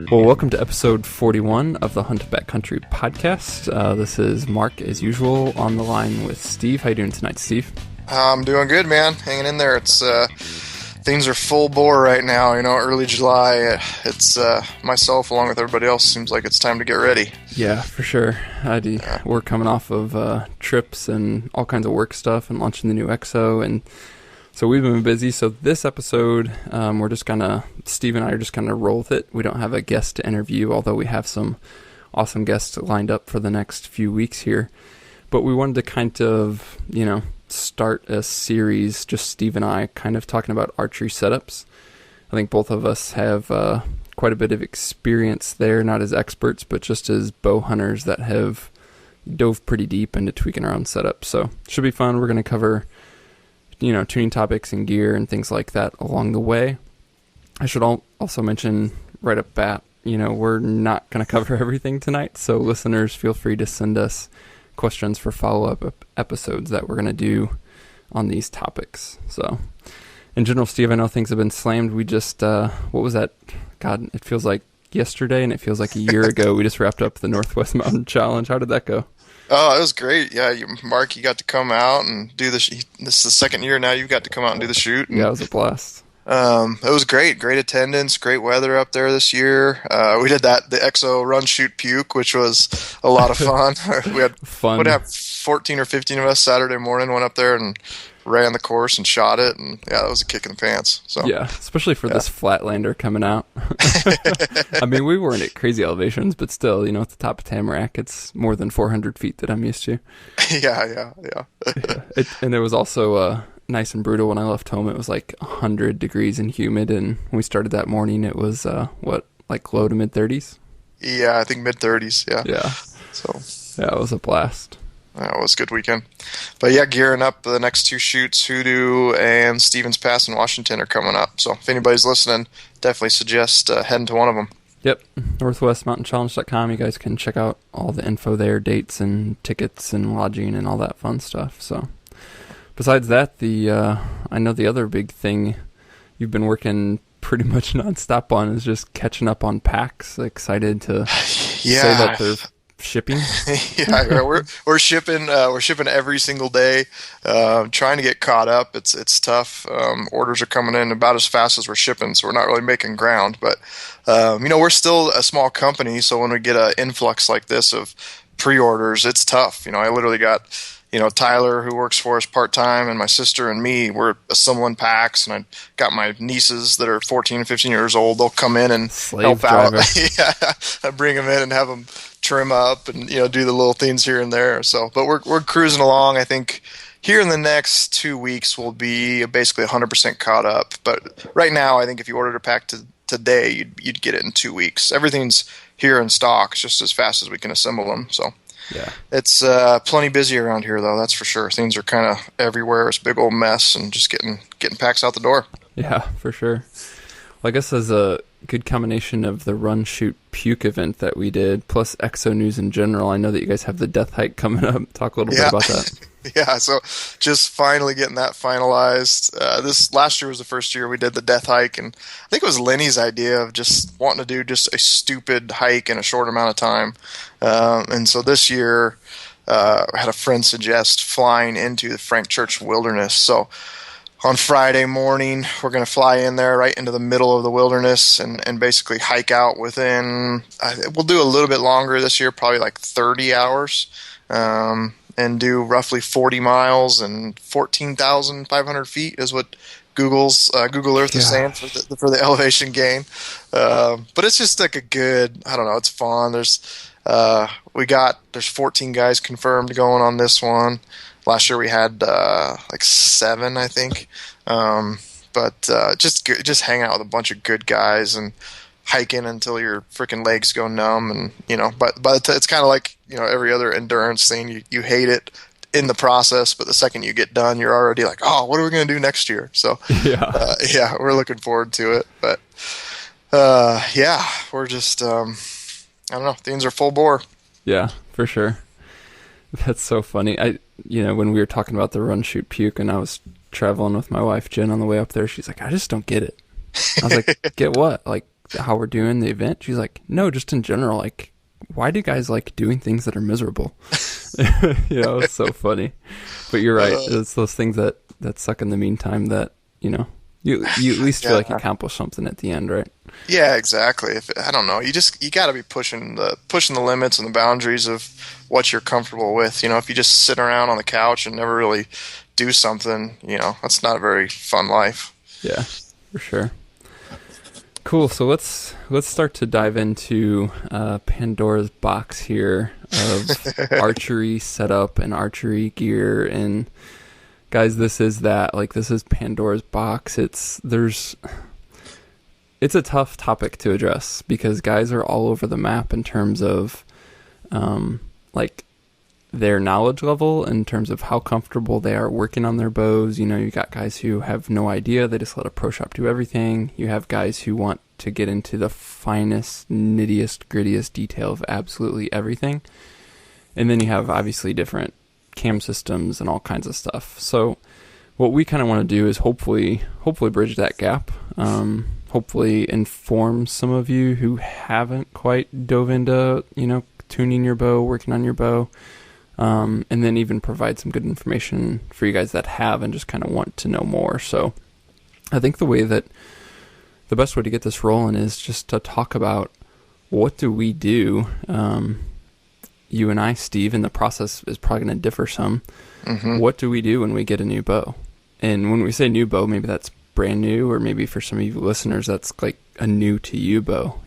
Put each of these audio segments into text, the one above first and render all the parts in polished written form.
Well, welcome to episode 41 of the Hunt Backcountry podcast. This is Mark, as usual, on the line with Steve. How you doing tonight, Steve? I'm doing good, man. Hanging in there. It's things are full bore right now. You know, early July. It's myself along with everybody else. Seems like it's time to get ready. Yeah, for sure. We're coming off of trips and all kinds of work stuff and launching the new EXO, and so we've been busy. So this episode, Steve and I are just gonna roll with it. We don't have a guest to interview, although we have some awesome guests lined up for the next few weeks here. But we wanted to kind of, start a series, just Steve and I, kind of talking about archery setups. I think both of us have quite a bit of experience there, not as experts, but just as bow hunters that have dove pretty deep into tweaking our own setup. So it should be fun. We're going to cover tuning topics and gear and things like that along the way. I should also mention right up bat, we're not going to cover everything tonight, so listeners, feel free to send us questions for follow-up episodes that we're going to do on these topics. So, in general, Steve, I know things have been slammed. We just, what was that? God, it feels like yesterday, and it feels like a year ago. We just wrapped up the Northwest Mountain Challenge. How did that go? Oh, it was great. Yeah, Mark, you got to come out and do this. This is the second year now you've got to come out and do the shoot. Yeah, it was a blast. It was great. Great attendance, great weather up there this year. We did the EXO run, shoot, puke, which was a lot of fun. We had fun. We'd have 14 or 15 of us Saturday morning, went up there and ran the course and shot it, and yeah, that was a kick in the pants. So yeah, especially for this Flatlander coming out. I mean, we weren't at crazy elevations, but still, at the top of Tamarack, it's more than 400 feet that I'm used to. Yeah. And there was also nice and brutal when I left home. It was like 100 degrees and humid, and when we started that morning, it was low to mid 30s. Yeah, I think mid 30s. Yeah. So yeah, it was a blast. That was a good weekend. But yeah, gearing up the next two shoots, Hoodoo and Stevens Pass in Washington, are coming up. So if anybody's listening, definitely suggest heading to one of them. Yep, northwestmountainchallenge.com. You guys can check out all the info there, dates and tickets and lodging and all that fun stuff. So besides that, I know the other big thing you've been working pretty much nonstop on is just catching up on packs. Excited to say that they're shipping. Yeah, we're shipping. We're shipping every single day. Trying to get caught up. It's tough. Orders are coming in about as fast as we're shipping, so we're not really making ground. But we're still a small company, so when we get an influx like this of pre-orders, it's tough. I literally got Tyler, who works for us part-time, and my sister and me, we're assembling packs, and I got my nieces that are 14 and 15 years old. They'll come in and help out. Yeah, I bring them in and have them trim up and, do the little things here and there. So, but we're cruising along. I think here in the next 2 weeks, we'll be basically 100% caught up. But right now, I think if you ordered a pack today, you'd get it in 2 weeks. Everything's here in stock just as fast as we can assemble them. So yeah, it's plenty busy around here, though. That's for sure. Things are kind of everywhere. It's a big old mess, and just getting packs out the door. Yeah, for sure. Well, I guess as a good combination of the run, shoot, puke event that we did, plus EXO news in general, I know that you guys have the death hike coming up. Talk a little bit about that. Yeah, so just finally getting that finalized. This last year was the first year we did the death hike, and I think it was Lenny's idea of just wanting to do just a stupid hike in a short amount of time. And so this year, I had a friend suggest flying into the Frank Church Wilderness. So on Friday morning, we're going to fly in there right into the middle of the wilderness and basically hike out within, we'll do a little bit longer this year, probably like 30 hours, and do roughly 40 miles and 14,500 feet is what Google Earth is saying for the elevation gain. But it's just like a good, I don't know, it's fun. There's 14 guys confirmed going on this one. Last year we had like 7, I think. But just hang out with a bunch of good guys and hiking until your freaking legs go numb, and but it's kind of like every other endurance thing. You hate it in the process, but the second you get done, you're already like, oh, what are we going to do next year? So yeah, we're looking forward to it. But we're just I don't know, things are full bore. Yeah, for sure. That's so funny. When we were talking about the run, shoot, puke, and I was traveling with my wife Jen on the way up there. She's like, I just don't get it. I was like, get what? Like how we're doing the event? She's like, no, just in general. Like, why do guys like doing things that are miserable? It's so funny. But you're right. It's those things that suck in the meantime that, you at least feel like you accomplished something at the end, right? Yeah, exactly. I don't know, you got to be pushing the limits and the boundaries of what you're comfortable with. If you just sit around on the couch and never really do something, that's not a very fun life. Yeah, for sure. Cool. So let's start to dive into Pandora's box here of archery setup and archery gear. And guys, this is Pandora's box. It's a tough topic to address because guys are all over the map in terms of their knowledge level, in terms of how comfortable they are working on their bows. You got guys who have no idea, they just let a pro shop do everything. You have guys who want to get into the finest, nittiest, grittiest detail of absolutely everything. And then you have obviously different cam systems and all kinds of stuff. So what we kind of want to do is hopefully bridge that gap. Hopefully inform some of you who haven't quite dove into, tuning your bow, working on your bow. And then even provide some good information for you guys that have and just kind of want to know more. So I think the best way to get this rolling is just to talk about what do we do. You and I, Steve, and the process is probably going to differ some. Mm-hmm. What do we do when we get a new bow? And when we say new bow, maybe that's brand new, or maybe for some of you listeners, that's like a new to you bow,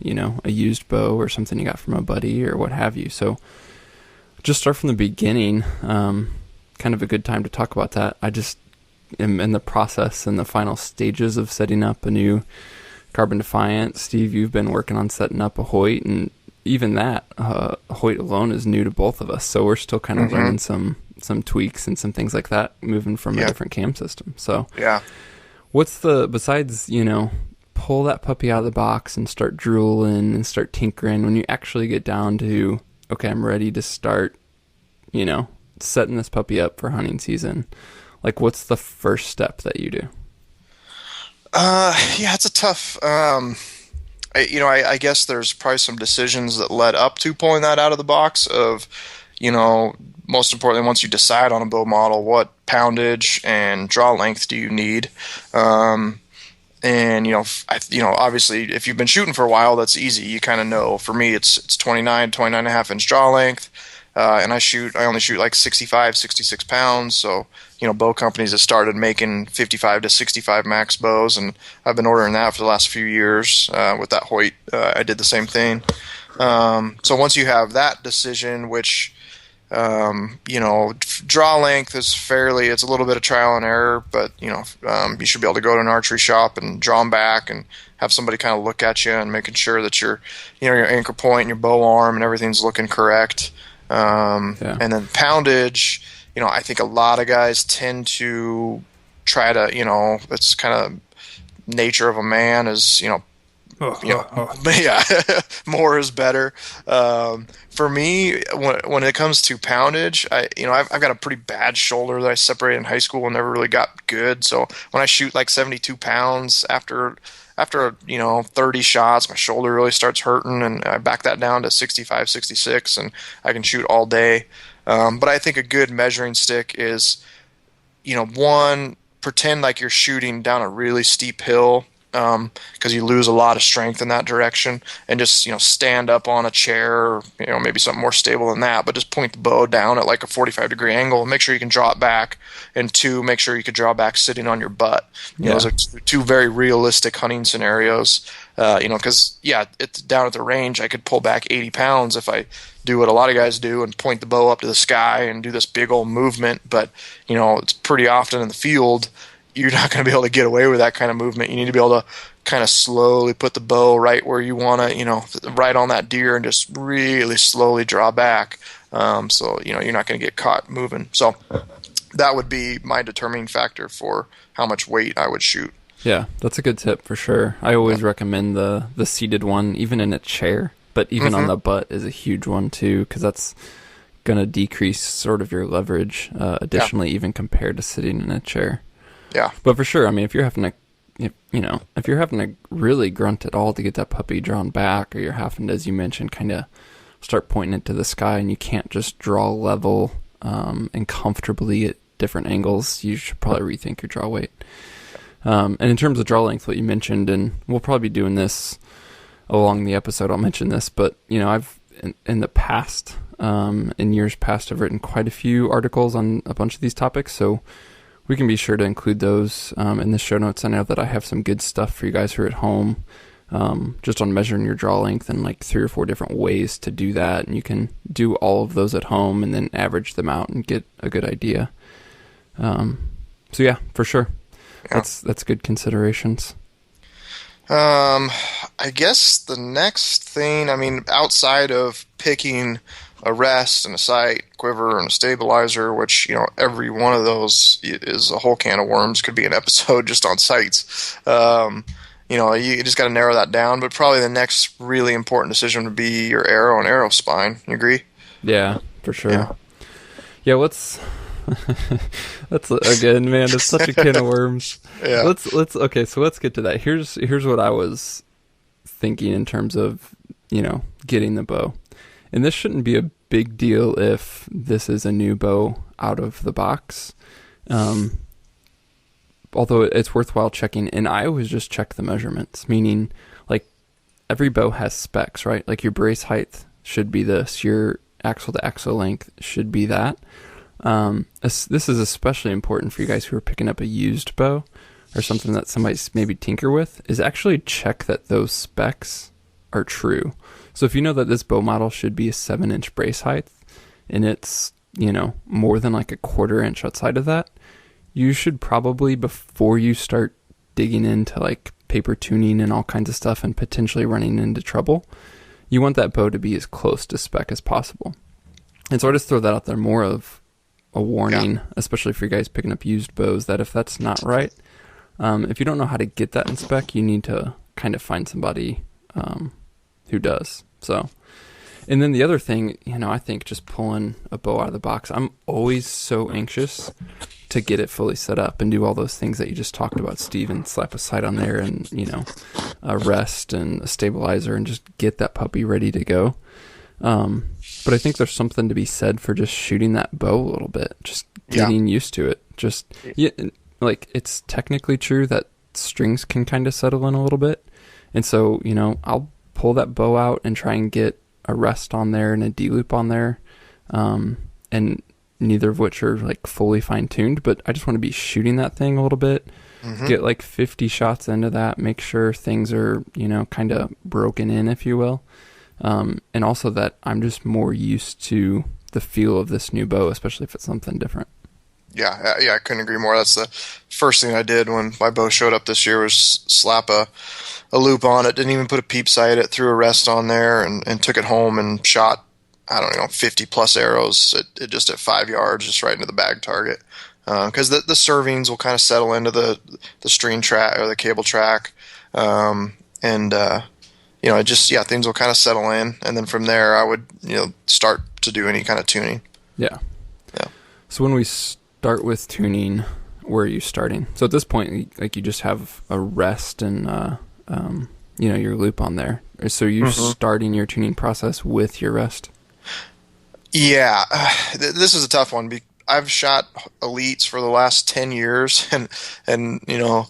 a used bow or something you got from a buddy or what have you. So just start from the beginning. Kind of a good time to talk about that. I just am in the process and the final stages of setting up a new Carbon Defiant. Steve, you've been working on setting up a Hoyt, and even that Hoyt alone is new to both of us. So we're still kind of learning some tweaks and some things like that, moving from a different cam system. So what's besides, pull that puppy out of the box and start drooling and start tinkering, when you actually get down to, okay, I'm ready to start, setting this puppy up for hunting season. Like, what's the first step that you do? It's a tough, I guess there's probably some decisions that led up to pulling that out of the box of, most importantly, once you decide on a bow model, what poundage and draw length do you need? And, obviously if you've been shooting for a while, that's easy. You kind of know. For me, it's 29 and a half inch draw length. And I only shoot like 65, 66 pounds. So, bow companies have started making 55 to 65 max bows, and I've been ordering that for the last few years. With that Hoyt, I did the same thing. So once you have that decision, which, draw length is it's a little bit of trial and error, but, you should be able to go to an archery shop and draw them back and have somebody kind of look at you and making sure that your anchor point and your bow arm and everything's looking correct. And then poundage, I think a lot of guys tend to try to, it's kind of nature of a man is, more is better. For me, when it comes to poundage, I've got a pretty bad shoulder that I separated in high school and never really got good. So when I shoot like 72 pounds after 30 shots, my shoulder really starts hurting, and I back that down to 65, 66, and I can shoot all day. But I think a good measuring stick is, one, pretend like you're shooting down a really steep hill, because you lose a lot of strength in that direction, and just stand up on a chair, or maybe something more stable than that, but just point the bow down at like a 45-degree angle and make sure you can draw it back. And two, make sure you can draw back sitting on your butt. Those are two very realistic hunting scenarios. Because it's down at the range, I could pull back 80 pounds if I do what a lot of guys do and point the bow up to the sky and do this big old movement. But it's pretty often in the field, you're not going to be able to get away with that kind of movement. You need to be able to kind of slowly put the bow right where you want to, right on that deer, and just really slowly draw back. So, you're not going to get caught moving. So that would be my determining factor for how much weight I would shoot. Yeah, that's a good tip for sure. I always recommend the seated one, even in a chair, but even on the butt is a huge one too, because that's going to decrease sort of your leverage additionally, even compared to sitting in a chair. Yeah. But for sure, I mean, if you're having to, if you're having to really grunt at all to get that puppy drawn back, or you're having to, as you mentioned, kind of start pointing it to the sky, and you can't just draw level and comfortably at different angles, you should probably rethink your draw weight. And in terms of draw length, what you mentioned, and we'll probably be doing this along the episode, I'll mention this, but I've in the past, in years past, I've written quite a few articles on a bunch of these topics, so we can be sure to include those in the show notes. I know that I have some good stuff for you guys who are at home, just on measuring your draw length and like 3 or 4 different ways to do that, and you can do all of those at home and then average them out and get a good idea. So yeah, for sure. Yeah. That's good considerations. I guess the next thing, I mean, outside of picking a rest and a sight, quiver, and a stabilizer, which, every one of those is a whole can of worms, could be an episode just on sights. You just got to narrow that down, but probably the next really important decision would be your arrow and arrow spine. You agree? Yeah, for sure. Yeah, that's again, man, it's such a can of worms. Yeah. Let's get to that. Here's what I was thinking in terms of, getting the bow. And this shouldn't be a big deal if this is a new bow out of the box. Although it's worthwhile checking, and I always just check the measurements, meaning like every bow has specs, right? Like your brace height should be this, your axle to axle length should be that. This is especially important for you guys who are picking up a used bow or something that somebody's maybe tinker with, is actually check that those specs are true. So if you know that this bow model should be a 7-inch brace height and it's, more than like a 1/4 inch outside of that, you should probably, before you start digging into like paper tuning and all kinds of stuff and potentially running into trouble, you want that bow to be as close to spec as possible. And so I just throw that out there more of a warning, especially for you guys picking up used bows, that if that's not right, if you don't know how to get that in spec, you need to kind of find somebody who does. So, and then the other thing, I think just pulling a bow out of the box, I'm always so anxious to get it fully set up and do all those things that you just talked about, Steve, and slap a sight on there and, a rest and a stabilizer and just get that puppy ready to go. But I think there's something to be said for just shooting that bow a little bit, just getting used to it. Like it's technically true that strings can kind of settle in a little bit. And so, I'll pull that bow out and try and get a rest on there and a D-loop on there. And neither of which are like fully fine tuned, but I just want to be shooting that thing a little bit, get like 50 shots into that, make sure things are, kind of broken in, if you will. And also that I'm just more used to the feel of this new bow, especially if it's something different. Yeah, I couldn't agree more. That's the first thing I did when my bow showed up this year, was slap a loop on it. Didn't even put a peep sight. It threw a rest on there and took it home and shot, 50 plus arrows at just at 5 yards, just right into the bag target. Because the servings will kind of settle into the string track or the cable track. Things will kind of settle in. And then from there, I would, start to do any kind of tuning. Yeah. So when we start with tuning, where are you starting? So at this point, like you just have a rest and, your loop on there. So you're starting your tuning process with your rest? Yeah. This is a tough one. I've shot elites for the last 10 years and I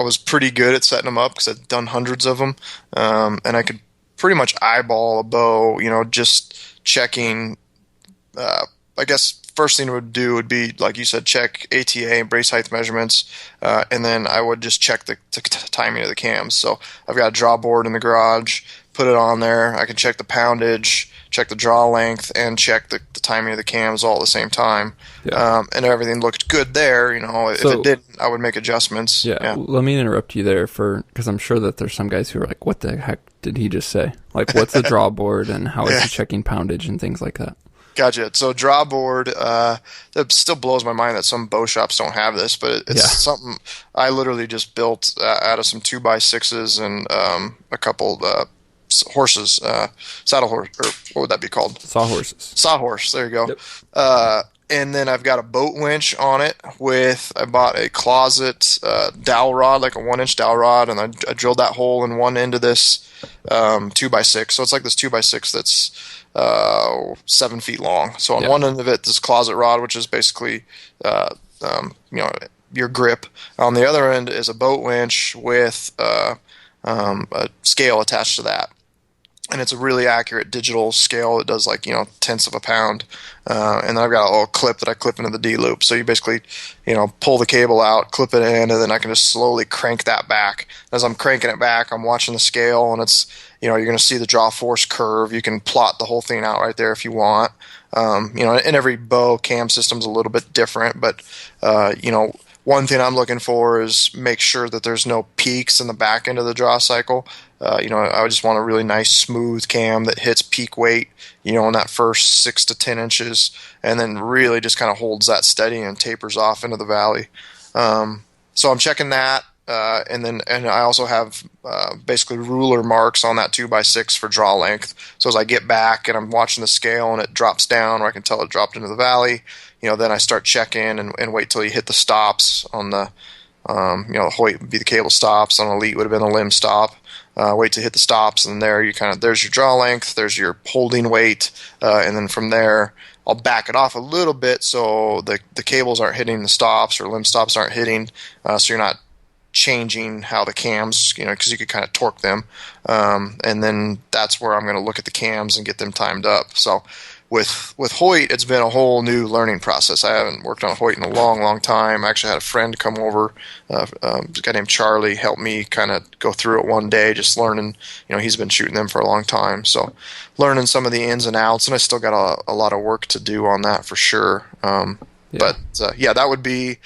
was pretty good at setting them up because I'd done hundreds of them. And I could pretty much eyeball a bow, just checking, I guess first thing I would do would be, like you said, check ATA and brace height measurements, and then I would just check the timing of the cams. So I've got a draw board in the garage, put it on there. I can check the poundage, check the draw length, and check the timing of the cams all at the same time. Yeah. And everything looked good there. If it didn't, I would make adjustments. Yeah. Let me interrupt you there because I'm sure that there's some guys who are like, what the heck did he just say? Like, what's a draw board and how is he checking poundage and things like that? Gotcha. So draw board, that still blows my mind that some bow shops don't have this, but it's something I literally just built out of some 2x6s and a couple horses, saddle horse, or what would that be called? Sawhorses. Sawhorse. There you go. Yep. and then I've got a boat winch on it I bought a closet dowel rod, like a 1-inch dowel rod, and I drilled that hole in one end of this 2x6. So it's like this 2x6 that's 7 feet long. So on one end of it, this closet rod, which is basically your grip. On the other end is a boat winch with a scale attached to that. And it's a really accurate digital scale. It does like, tenths of a pound. And then I've got a little clip that I clip into the D-loop. So you basically, pull the cable out, clip it in, and then I can just slowly crank that back. As I'm cranking it back, I'm watching the scale, and it's, you're going to see the draw force curve. You can plot the whole thing out right there if you want. And every bow cam system's a little bit different, but, one thing I'm looking for is make sure that there's no peaks in the back end of the draw cycle. I just want a really nice smooth cam that hits peak weight, in that first 6 to 10 inches, and then really just kind of holds that steady and tapers off into the valley. So I'm checking that, and I also have basically ruler marks on that 2x6 for draw length. So as I get back and I'm watching the scale and it drops down, or I can tell it dropped into the valley, then I start checking and wait till you hit the stops on the, Hoyt would be the cable stops, on Elite would have been the limb stop. Wait to hit the stops, and there there's your draw length, there's your holding weight, and then from there I'll back it off a little bit so the cables aren't hitting the stops, or limb stops aren't hitting, so you're not changing how the cams, because you could kind of torque them, and then that's where I'm going to look at the cams and get them timed up. So with Hoyt, it's been a whole new learning process. I haven't worked on Hoyt in a long, long time. I actually had a friend come over, a guy named Charlie, helped me kind of go through it one day, just learning. He's been shooting them for a long time, so learning some of the ins and outs. And I still got a lot of work to do on that for sure. But that would be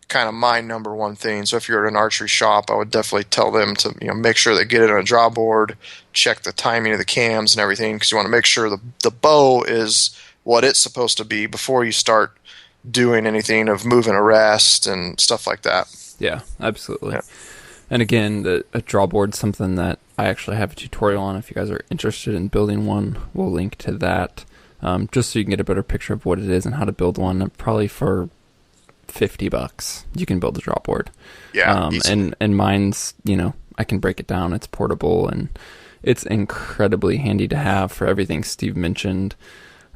kind of my number one thing. So if you're at an archery shop, I would definitely tell them to make sure they get it on a draw board, check the timing of the cams and everything, because you want to make sure the bow is what it's supposed to be before you start doing anything of moving a rest and stuff like that. Yeah, absolutely. Yeah. And again, a draw board is something that I actually have a tutorial on. If you guys are interested in building one, we'll link to that, just so you can get a better picture of what it is and how to build one. And probably for $50 you can build a draw board. And mine's, I can break it down, it's portable, and it's incredibly handy to have for everything Steve mentioned.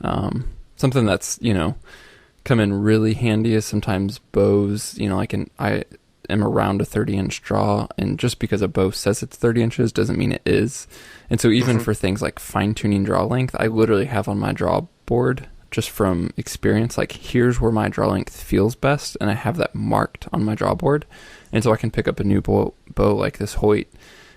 Something that's come in really handy is sometimes bows, I am around a 30-inch draw, and just because a bow says it's 30 inches doesn't mean it is. And so even for things like fine-tuning draw length, I literally have on my draw board, just from experience, like, here's where my draw length feels best, and I have that marked on my draw board. And so I can pick up a new bow like this Hoyt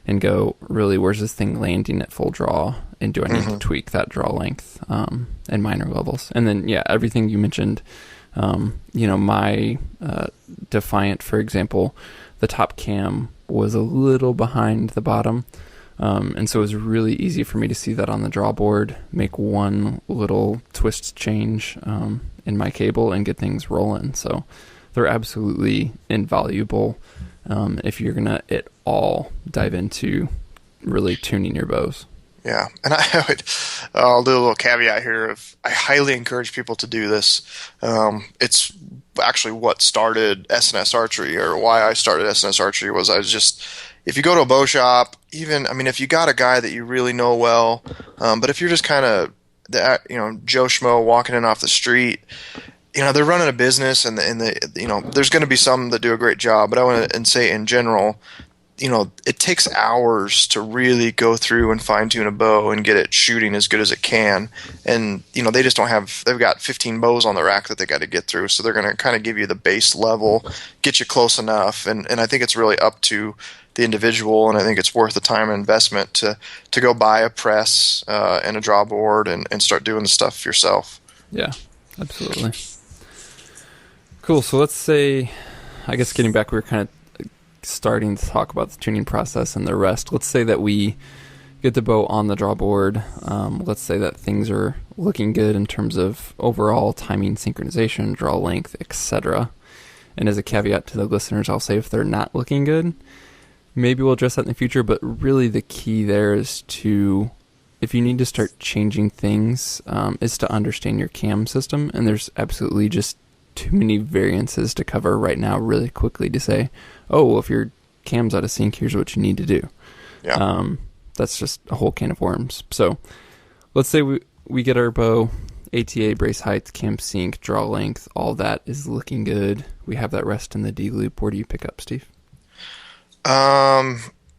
and go, really, where's this thing landing at full draw, and do I need to tweak that draw length and minor levels? And then everything you mentioned, my Defiant, for example, the top cam was a little behind the bottom. And so it was really easy for me to see that on the draw board, make one little twist change in my cable, and get things rolling. So they're absolutely invaluable if you're going to at all dive into really tuning your bows. Yeah, and I'll do a little caveat here. I highly encourage people to do this. It's actually what started SNS Archery, or why I started SNS Archery, was if you go to a bow shop, if you got a guy that you really know well, but if you're just kind of Joe Schmo walking in off the street, they're running a business, and there's going to be some that do a great job, but I want to say in general, it takes hours to really go through and fine tune a bow and get it shooting as good as it can. And, they just they've got 15 bows on the rack that they got to get through. So they're going to kind of give you the base level, get you close enough. And I think it's really up to the individual. And I think it's worth the time and investment to go buy a press and a draw board and start doing the stuff yourself. Yeah, absolutely. Cool. So let's say, I guess getting back, we were kind of starting to talk about the tuning process and the rest. Let's say that we get the bow on the draw board. Let's say that things are looking good in terms of overall timing, synchronization, draw length, etc. And as a caveat to the listeners, I'll say if they're not looking good, maybe we'll address that in the future, but really the key there is to if you need to start changing things, is to understand your cam system. And there's absolutely just too many variances to cover right now really quickly to say, oh, well, if your cam's out of sync, here's what you need to do. Yeah. That's just a whole can of worms. So let's say we get our bow, ATA, brace height, cam sync, draw length, all that is looking good. We have that rest in the D loop. Where do you pick up, Steve?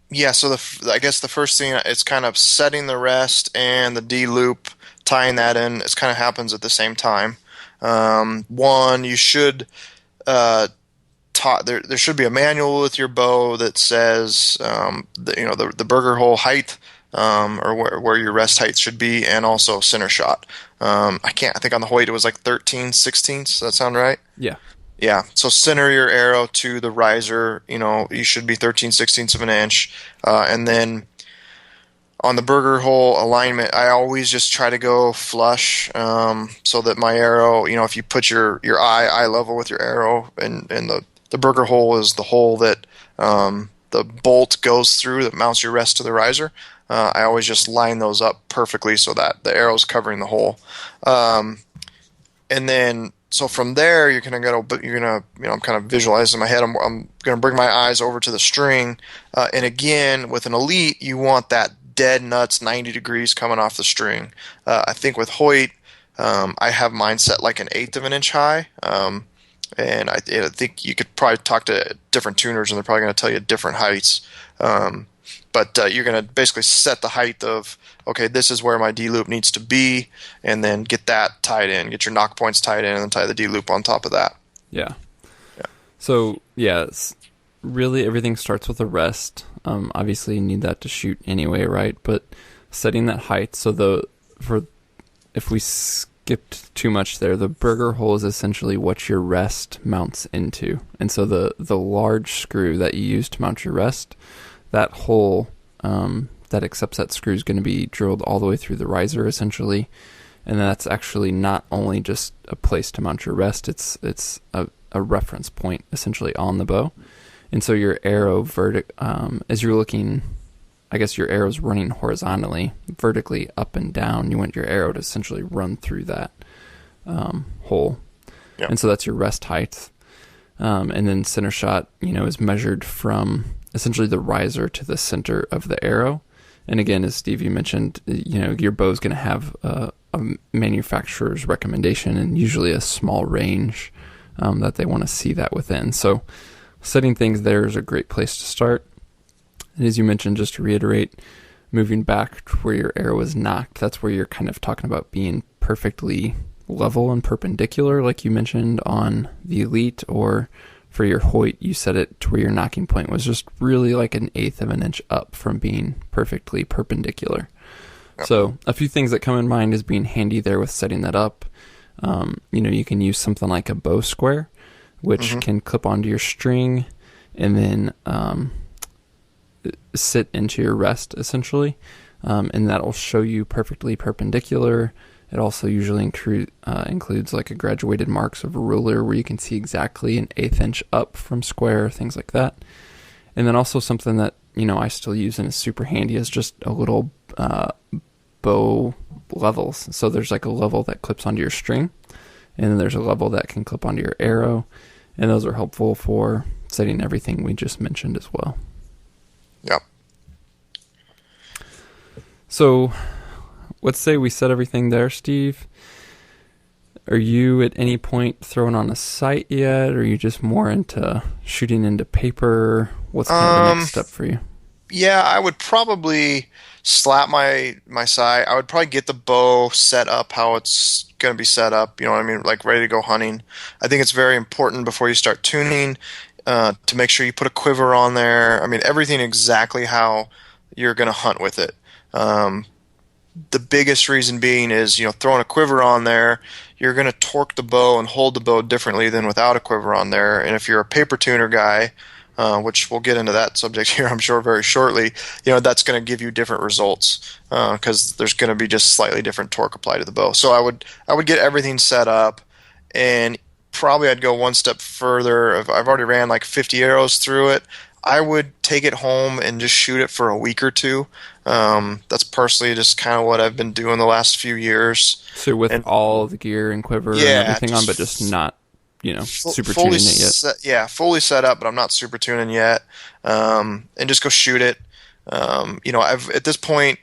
Yeah, so I guess the first thing is kind of setting the rest and the D loop, tying that in. It kind of happens at the same time. One, you should there should be a manual with your bow that says the burger hole height, or where your rest height should be, and also center shot. I think on the Hoyt it was like 13/16. Does that sound right? Yeah. Yeah, so center your arrow to the riser. You should be 13/16 of an inch. And then on the burger hole alignment, I always just try to go flush, so that my arrow, if you put your eye level with your arrow, and the burger hole is the hole that the bolt goes through that mounts your rest to the riser. I always just line those up perfectly so that the arrow's covering the hole. And then, so from there, I'm kind of visualizing in my head. I'm gonna bring my eyes over to the string, and again, with an Elite, you want that dead nuts 90 degrees coming off the string. I think with Hoyt, I have mine set like an eighth of an inch high, and I think you could probably talk to different tuners, and they're probably going to tell you different heights. But you're going to basically set the height of, okay, this is where my D loop needs to be, and then get that tied in, get your knock points tied in, and then tie the D loop on top of that. Yeah. So, really everything starts with a rest. Obviously, you need that to shoot anyway, right? But setting that height, so if we skipped too much there, the burger hole is essentially what your rest mounts into. And so the large screw that you use to mount your rest, that hole that accepts that screw is going to be drilled all the way through the riser, essentially. And that's actually not only just a place to mount your rest, it's a reference point, essentially, on the bow. And so your arrow as you're looking, I guess your arrow's running horizontally, vertically up and down. You want your arrow to essentially run through that hole. Yep. And so that's your rest height. And then center shot, is measured from essentially the riser to the center of the arrow. And again, as Steve, you mentioned, your bow's going to have a manufacturer's recommendation and usually a small range that they want to see that within. So setting things there is a great place to start. And as you mentioned, just to reiterate, moving back to where your arrow is knocked, that's where you're kind of talking about being perfectly level and perpendicular, like you mentioned on the Elite, or for your Hoyt, you set it to where your knocking point was just really like an eighth of an inch up from being perfectly perpendicular. Yep. So a few things that come in mind is being handy there with setting that up. You can use something like a bow square, which can clip onto your string and then sit into your rest, essentially. And that'll show you perfectly perpendicular. It also usually includes like a graduated marks of a ruler where you can see exactly an eighth inch up from square, things like that. And then also something that, I still use and is super handy is just a little bow levels. So there's like a level that clips onto your string, and then there's a level that can clip onto your arrow. And those are helpful for setting everything we just mentioned as well. Yep. So let's say we set everything there, Steve. Are you at any point throwing on a sight yet? Or are you just more into shooting into paper? What's kind of the next step for you? Yeah, I would probably slap my sight. I would probably get the bow set up how it's going to be set up, like ready to go hunting. I think it's very important before you start tuning to make sure you put a quiver on there. Everything exactly how you're going to hunt with it. The biggest reason being is, throwing a quiver on there, you're going to torque the bow and hold the bow differently than without a quiver on there. And if you're a paper tuner guy, which we'll get into that subject here, I'm sure, very shortly, that's going to give you different results because there's going to be just slightly different torque applied to the bow. So I would get everything set up, and probably I'd go one step further. I've already ran like 50 arrows through it. I would take it home and just shoot it for a week or two. That's personally just kind of what I've been doing the last few years. So with And all the gear and quiver and yeah, everything on, but just not, super fully tuning it yet. fully set up, but I'm not super tuning yet. And just go shoot it. I've at this point,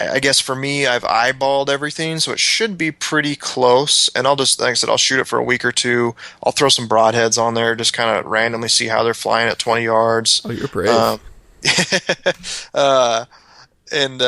I guess for me, I've eyeballed everything, so it should be pretty close. And I'll just, like I said, I'll shoot it for a week or two. I'll throw some broadheads on there, just kind of randomly see how they're flying at 20 yards. Oh, you're brave. uh, and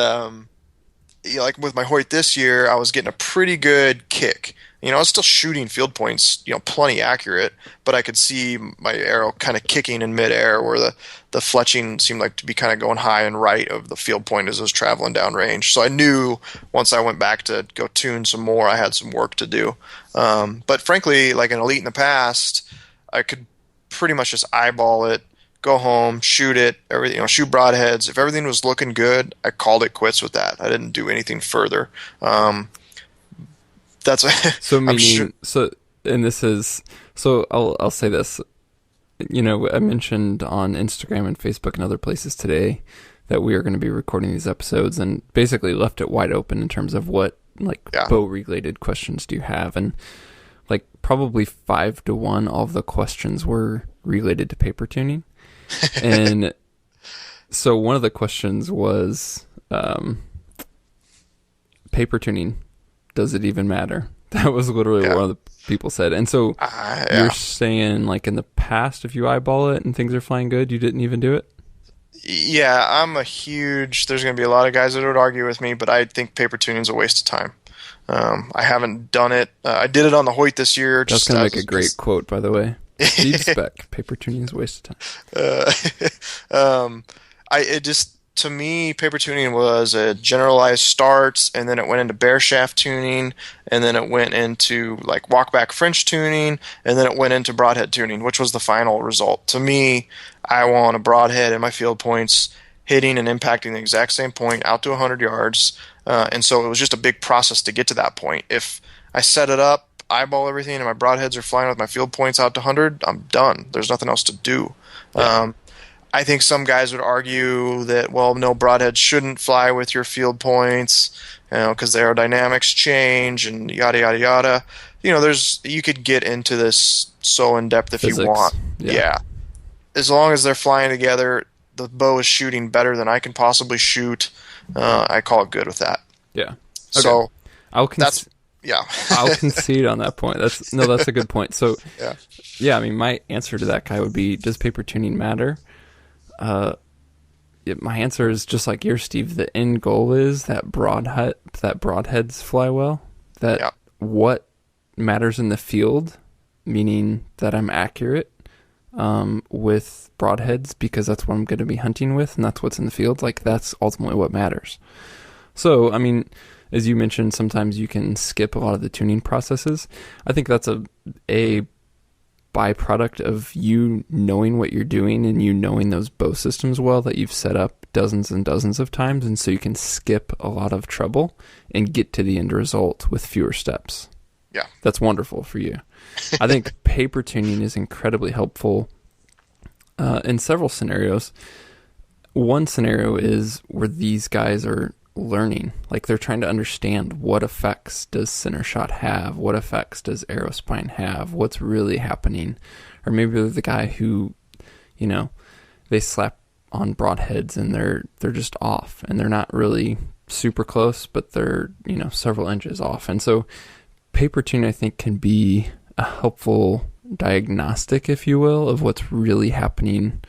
like with my Hoyt this year, I was getting a pretty good kick. I was still shooting field points, plenty accurate, but I could see my arrow kind of kicking in midair where the fletching seemed like to be kind of going high and right of the field point as it was traveling down range. So I knew once I went back to go tune some more, I had some work to do. But frankly, like an Elite in the past, I could pretty much just eyeball it, go home, shoot it, everything, shoot broadheads. If everything was looking good, I called it quits with that. I didn't do anything further. That's so meaning and this is so I'll say this. I mentioned on Instagram and Facebook and other places today that we are going to be recording these episodes, and basically left it wide open in terms of what bow related questions do you have, and probably 5-1 all of the questions were related to paper tuning. And so one of the questions was paper tuning, does it even matter? That was literally what one of the people said. And so you're saying in the past, if you eyeball it and things are flying good, you didn't even do it? Yeah, there's going to be a lot of guys that would argue with me, but I think paper tuning is a waste of time. I haven't done it. I did it on the Hoyt this year. That's going to make a great quote, by the way. Deep spec, paper tuning is a waste of time. To me, paper tuning was a generalized starts, and then it went into bare shaft tuning, and then it went into walkback French tuning, and then it went into broadhead tuning, which was the final result. To me, I want a broadhead in my field points hitting and impacting the exact same point out to 100 yards, and so it was just a big process to get to that point. If I set it up, eyeball everything, and my broadheads are flying with my field points out to 100, I'm done. There's nothing else to do. Yeah. I think some guys would argue that, well, no, broadheads shouldn't fly with your field points, because the aerodynamics change and yada yada yada. You could get into this so in depth if you want. Yeah. As long as they're flying together, the bow is shooting better than I can possibly shoot. I call it good with that. Yeah. Okay. So I'll concede on that point. That's a good point. So yeah, I mean, my answer to that guy would be, does paper tuning matter? My answer is just like yours, Steve. The end goal is that broadheads fly well. What matters in the field, meaning that I'm accurate with broadheads, because that's what I'm going to be hunting with, and that's what's in the field. That's ultimately what matters. So, I mean, as you mentioned, sometimes you can skip a lot of the tuning processes. I think that's a byproduct of you knowing what you're doing and you knowing those bow systems well, that you've set up dozens and dozens of times, and so you can skip a lot of trouble and get to the end result with fewer steps. Yeah. That's wonderful for you. I think paper tuning is incredibly helpful in several scenarios. One scenario is where these guys are learning, they're trying to understand what effects does center shot have, what effects does arrow spine have, what's really happening. Or maybe they're the guy who, they slap on broadheads and they're just off, and they're not really super close, but they're several inches off. And so paper tune, I think, can be a helpful diagnostic, if you will, of what's really happening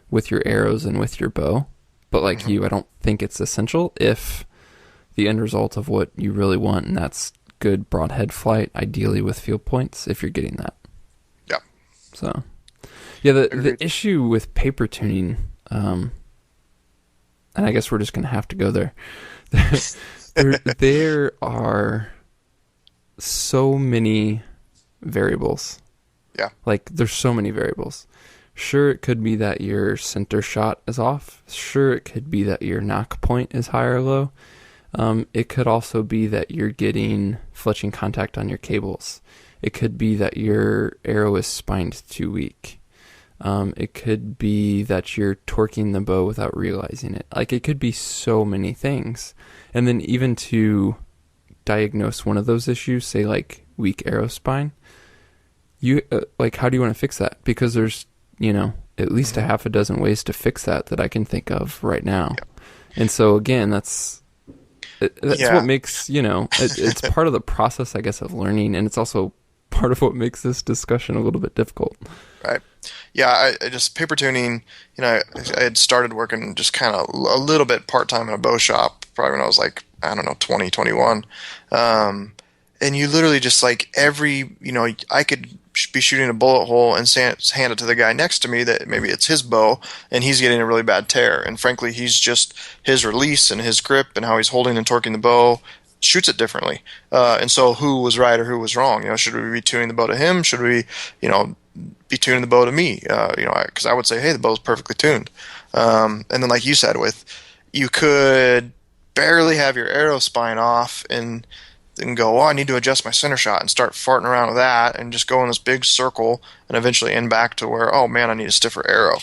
with your arrows and with your bow. But I don't think it's essential if the end result of what you really want, and that's good broadhead flight, ideally with field points, if you're getting that. Yeah. So, yeah, the issue with paper tuning, and I guess we're just going to have to go there. There are so many variables. Yeah. There's so many variables. Sure, it could be that your center shot is off. Sure, it could be that your knock point is high or low. It could also be that you're getting fletching contact on your cables. It could be that your arrow is spined too weak. It could be that you're torquing the bow without realizing it. Like, it could be so many things. And then even to diagnose one of those issues, say like weak arrow spine, you like, how do you want to fix that? Because there's, at least a half a dozen ways to fix that I can think of right now. And so again, that's what makes, it's part of the process, I guess, of learning, and it's also part of what makes this discussion a little bit difficult. Right. Yeah, I just paper tuning, I had started working just kind of a little bit part-time in a bow shop, probably when I was like, I don't know, 20, 21. And you literally just like I could be shooting a bullet hole and hand it to the guy next to me that maybe it's his bow and he's getting a really bad tear. And frankly, his release and his grip and how he's holding and torquing the bow shoots it differently. And so who was right or who was wrong? Should we be tuning the bow to him? Should we, be tuning the bow to me? Because I would say, hey, the bow's perfectly tuned. And then like you said, you could barely have your arrow spine off and go, I need to adjust my center shot, and start farting around with that and just go in this big circle and eventually end back to where, oh man, I need a stiffer arrow,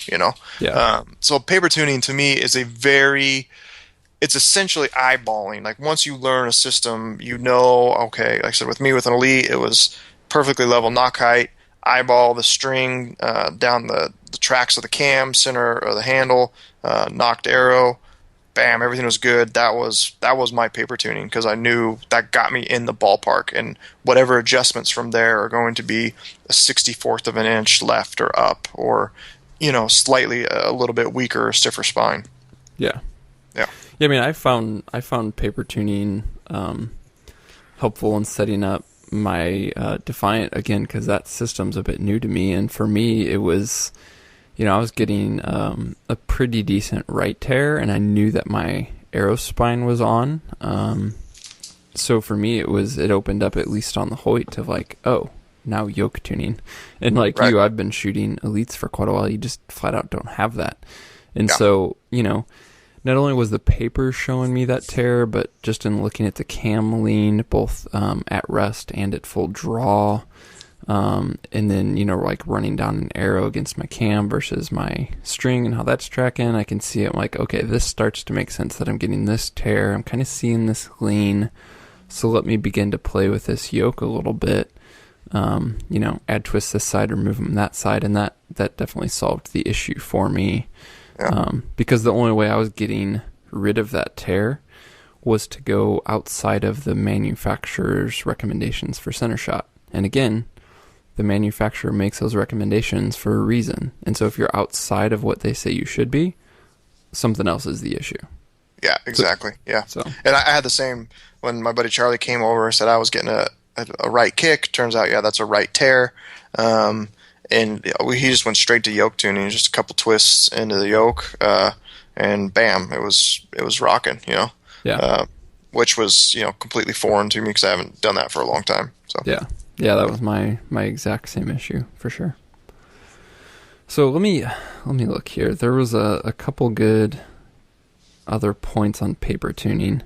Yeah. So paper tuning to me is it's essentially eyeballing. Like once you learn a system, okay, like I said, with me with an Elite, it was perfectly level nock height, eyeball the string down the tracks of the cam, center of the handle, nocked arrow, bam, everything was good. That was my paper tuning, because I knew that got me in the ballpark, and whatever adjustments from there are going to be a 64th of an inch left or up, or slightly a little bit weaker or stiffer spine. Yeah. Yeah. Yeah, I mean, I found paper tuning helpful in setting up my Defiant again, because that system's a bit new to me, and for me it was, I was getting a pretty decent right tear, and I knew that my arrow spine was on. So for me, it opened up, at least on the Hoyt, to like, oh, now yoke tuning. And like right. I've been shooting Elites for quite a while. You just flat out don't have that. And so, not only was the paper showing me that tear, but just in looking at the cam lean, both at rest and at full draw, and then, like running down an arrow against my cam versus my string and how that's tracking, I can see it like, okay, this starts to make sense that I'm getting this tear. I'm kind of seeing this lean. So let me begin to play with this yoke a little bit. Add twists this side or move them that side. And that definitely solved the issue for me. Yeah. Because the only way I was getting rid of that tear was to go outside of the manufacturer's recommendations for center shot. And again, the manufacturer makes those recommendations for a reason. And so if you're outside of what they say you should be, something else is the issue. Yeah, exactly. Yeah. So. And I had the same when my buddy Charlie came over and said I was getting a right kick. Turns out, that's a right tear. And he just went straight to yoke tuning, just a couple twists into the yoke, and bam, it was rocking, Yeah. Which was, completely foreign to me because I haven't done that for a long time. So yeah, that was my exact same issue for sure. So let me look here. There was a couple good other points on paper tuning.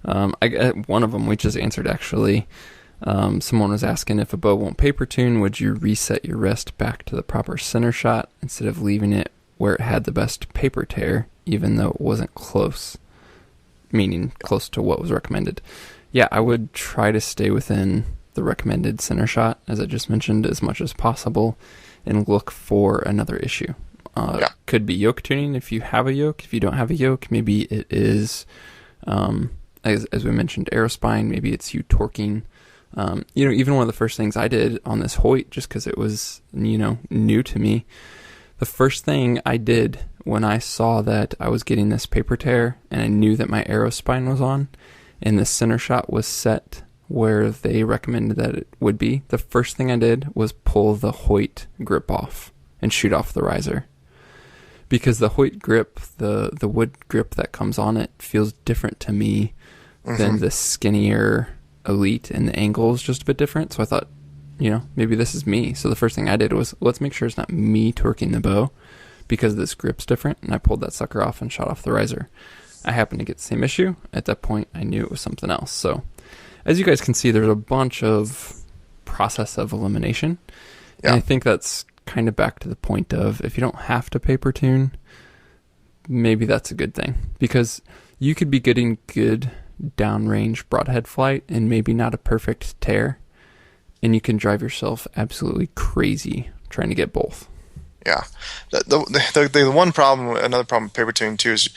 One of them we just answered actually. Someone was asking, if a bow won't paper tune, would you reset your rest back to the proper center shot instead of leaving it where it had the best paper tear, even though it wasn't close, meaning close to what was recommended? Yeah, I would try to stay within the recommended center shot, as I just mentioned, as much as possible, and look for another issue. Could be yoke tuning if you have a yoke. If you don't have a yoke, maybe it is, as we mentioned, arrow spine. Maybe it's you torquing. Even one of the first things I did on this Hoyt, just because it was, new to me, the first thing I did when I saw that I was getting this paper tear and I knew that my arrow spine was on and the center shot was set where they recommended that it would be, the first thing I did was pull the Hoyt grip off and shoot off the riser. Because the Hoyt grip, the wood grip that comes on it, feels different to me than the skinnier Elite, and the angle is just a bit different. So I thought, maybe this is me. So the first thing I did was, let's make sure it's not me torquing the bow because this grip's different. And I pulled that sucker off and shot off the riser. I happened to get the same issue. At that point, I knew it was something else. So as you guys can see, there's a bunch of process of elimination. Yeah. And I think that's kind of back to the point of, if you don't have to paper tune, maybe that's a good thing, because you could be getting good downrange broadhead flight and maybe not a perfect tear, and you can drive yourself absolutely crazy trying to get both. Yeah. The one problem, another problem with paper tuning too, is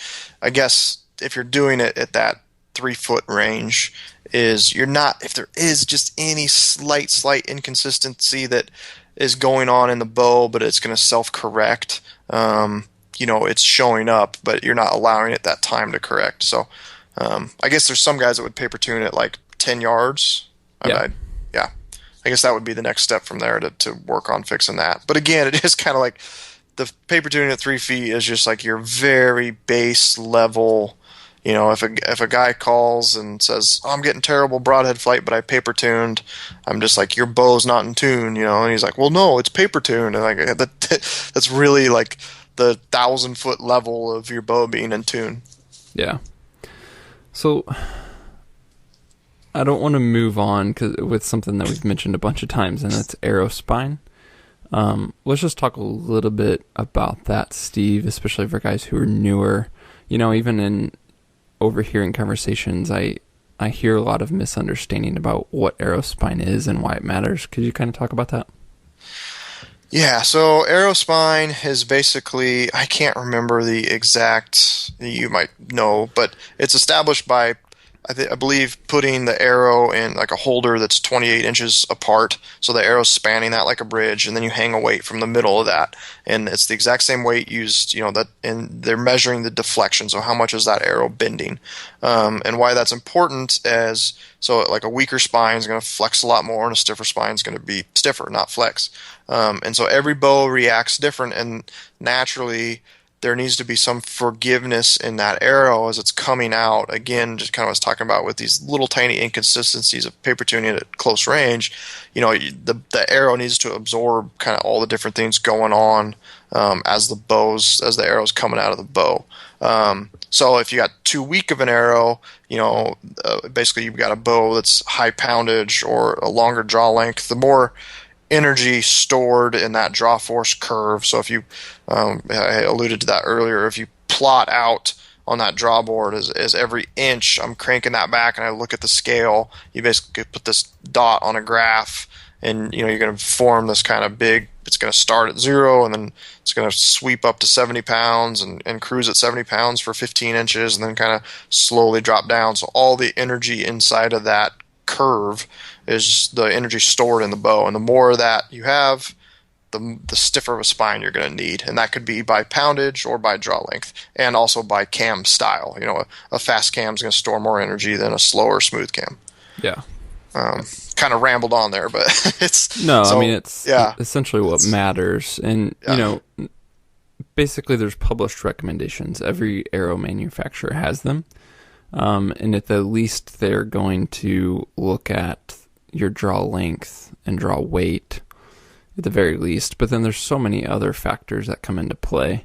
I guess if you're doing it at that 3-foot range, is you're not, if there is just any slight inconsistency that is going on in the bow, but it's going to self-correct, it's showing up, but you're not allowing it that time to correct. So I guess there's some guys that would paper tune at like 10 yards. Yeah. I guess that would be the next step from there to work on fixing that. But again, it is kind of like the paper tuning at 3 feet is just like your very base level. If a guy calls and says, "Oh, I'm getting terrible broadhead flight, but I paper tuned," I'm just like, "Your bow's not in tune," and he's like, "Well, no, it's paper tuned," and like that's really like the 1,000-foot level of your bow being in tune. Yeah. So I don't want to move on with something that we've mentioned a bunch of times, and that's arrow spine. Let's just talk a little bit about that, Steve, especially for guys who are newer. Even in overhearing conversations, I hear a lot of misunderstanding about what arrow spine is and why it matters. Could you kind of talk about that? Yeah, so arrow spine is basically, I can't remember the exact, you might know, but it's established by, I believe, putting the arrow in like a holder that's 28 inches apart, so the arrow's spanning that like a bridge, and then you hang a weight from the middle of that, and it's the exact same weight used, and they're measuring the deflection, so how much is that arrow bending, and why that's important is, so like a weaker spine is going to flex a lot more, and a stiffer spine is going to be stiffer, not flex, and so every bow reacts different, and naturally there needs to be some forgiveness in that arrow as it's coming out. Again, just kind of what I was talking about with these little tiny inconsistencies of paper tuning at close range. The arrow needs to absorb kind of all the different things going on as the arrow's coming out of the bow. So if you got too weak of an arrow, basically you've got a bow that's high poundage or a longer draw length. The more energy stored in that draw force curve. So if you, I alluded to that earlier, if you plot out on that draw board as every inch I'm cranking that back and I look at the scale, you basically put this dot on a graph, and you're going to form this kind of big, it's going to start at 0 and then it's going to sweep up to 70 pounds and cruise at 70 pounds for 15 inches and then kind of slowly drop down. So all the energy inside of that curve is the energy stored in the bow, and the more of that you have, the stiffer of a spine you're going to need, and that could be by poundage or by draw length, and also by cam style. A fast cam is going to store more energy than a slower smooth cam. Yeah. Kind of rambled on there, but it's no. So, I mean, it's essentially what matters, and basically there's published recommendations. Every arrow manufacturer has them. And at the least, they're going to look at your draw length and draw weight at the very least. But then there's so many other factors that come into play.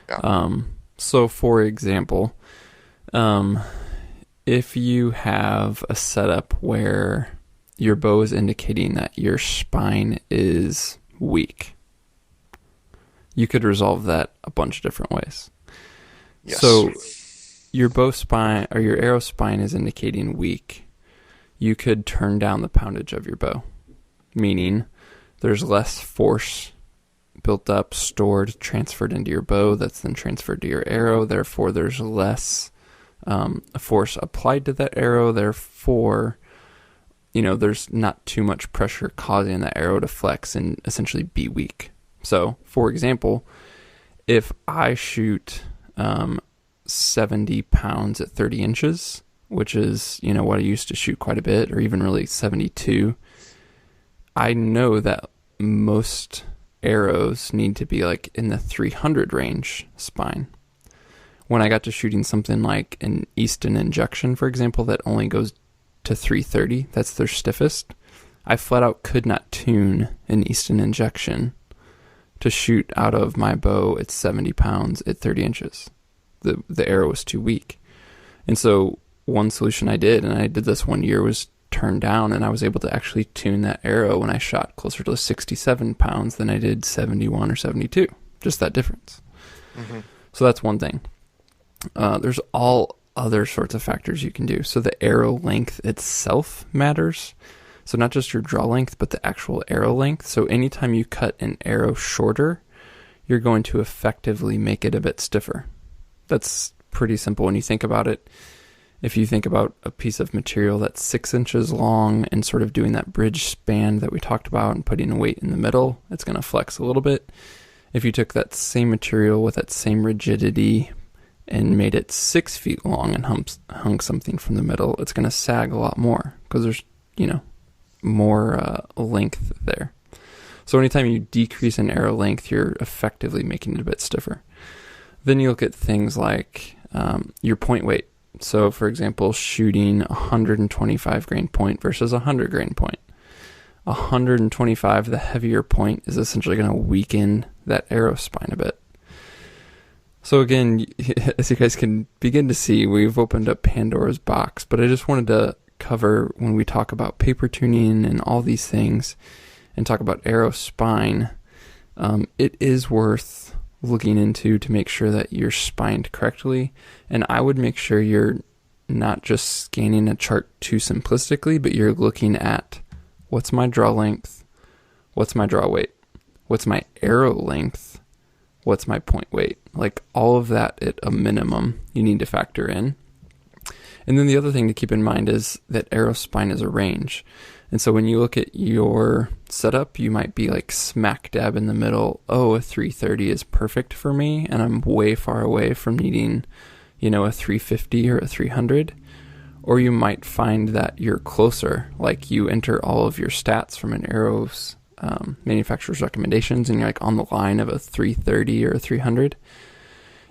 Yeah. So, for example, if you have a setup where your bow is indicating that your spine is weak, you could resolve that a bunch of different ways. Yes. So your bow spine or your arrow spine is indicating weak, you could turn down the poundage of your bow, meaning there's less force built up, stored, transferred into your bow that's then transferred to your arrow. Therefore, there's less force applied to that arrow. Therefore, there's not too much pressure causing that arrow to flex and essentially be weak. So, for example, if I shoot 70 pounds at 30 inches, which is, what I used to shoot quite a bit, or even really 72, I know that most arrows need to be like in the 300 range spine. When I got to shooting something like an Easton Injection, for example, that only goes to 330, that's their stiffest, I flat out could not tune an Easton Injection to shoot out of my bow at 70 pounds at 30 inches. The arrow was too weak. And so one solution I did, and I did this one year, was turned down, and I was able to actually tune that arrow when I shot closer to 67 pounds than I did 71 or 72. Just that difference. Mm-hmm. So that's one thing. There's all other sorts of factors you can do. So the arrow length itself matters. So not just your draw length, but the actual arrow length. So anytime you cut an arrow shorter, you're going to effectively make it a bit stiffer. That's pretty simple when you think about it. If you think about a piece of material that's 6 inches long and sort of doing that bridge span that we talked about and putting a weight in the middle, it's going to flex a little bit. If you took that same material with that same rigidity and made it 6 feet long and hung something from the middle, it's going to sag a lot more because there's, more length there. So anytime you decrease an arrow length, you're effectively making it a bit stiffer. Then you look at things like your point weight. So for example, shooting 125 grain point versus 100 grain point. 125, the heavier point, is essentially going to weaken that arrow spine a bit. So again, as you guys can begin to see, we've opened up Pandora's box, but I just wanted to cover when we talk about paper tuning and all these things and talk about arrow spine, it is worth looking into to make sure that you're spined correctly. And I would make sure you're not just scanning a chart too simplistically, but you're looking at what's my draw length, what's my draw weight, what's my arrow length, what's my point weight. Like all of that at a minimum you need to factor in. And then the other thing to keep in mind is that arrow spine is a range. And so when you look at your setup, you might be like smack dab in the middle. Oh, a 330 is perfect for me, and I'm way far away from needing, a 350 or a 300. Or you might find that you're closer, like you enter all of your stats from an arrow's manufacturer's recommendations, and you're like on the line of a 330 or a 300.